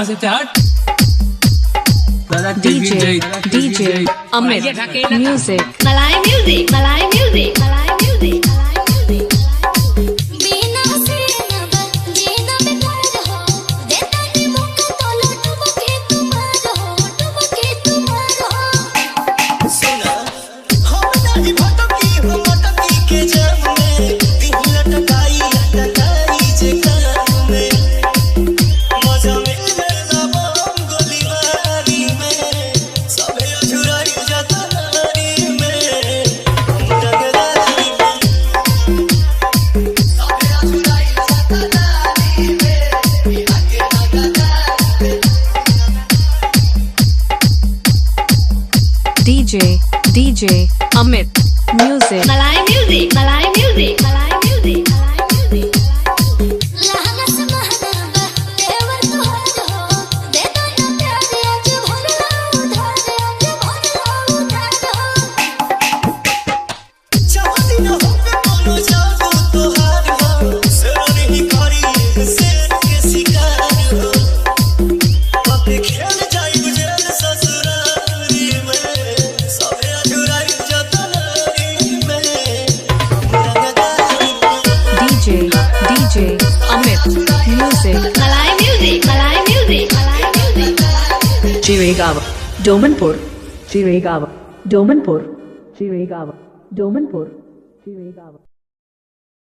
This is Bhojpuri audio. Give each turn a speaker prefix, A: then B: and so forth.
A: वहाँ से हट।
B: DJ Amit Music
C: Malay music, Malay music, Malay music, Malay music. बिना से नब जीना बेकार हो, देता नहीं मुक्का तोलो डुबके तुम्हार हो।
D: सुना हम नहीं भटकी के जाम में दिल लटकाई जे काम में मजा मिले ना बम गोलीबारी में सबे अझुराई जाता नारी में रंगदारी में सबे अझुराई जाता नारी में आके रंगदारी
B: DJ Amit Music
C: Malay music, Malay music, Malay music, Malay music. लहंगा से महंगा तेवर तुहार हो, देता ना प्यार आज भरला उधार हो।
D: चाहती न हो पे कोनो जादू तोहार हो शेरानी ही करी शेर के शिकार हो कभी खेल जाई गुजरल ससुरारी में सबे अधूराई जतनारी में रंगदारी में
B: DJ Amit Music
C: Malay music, Malay music, Malay music, Malay music.
E: Jiregawa, Domanpur.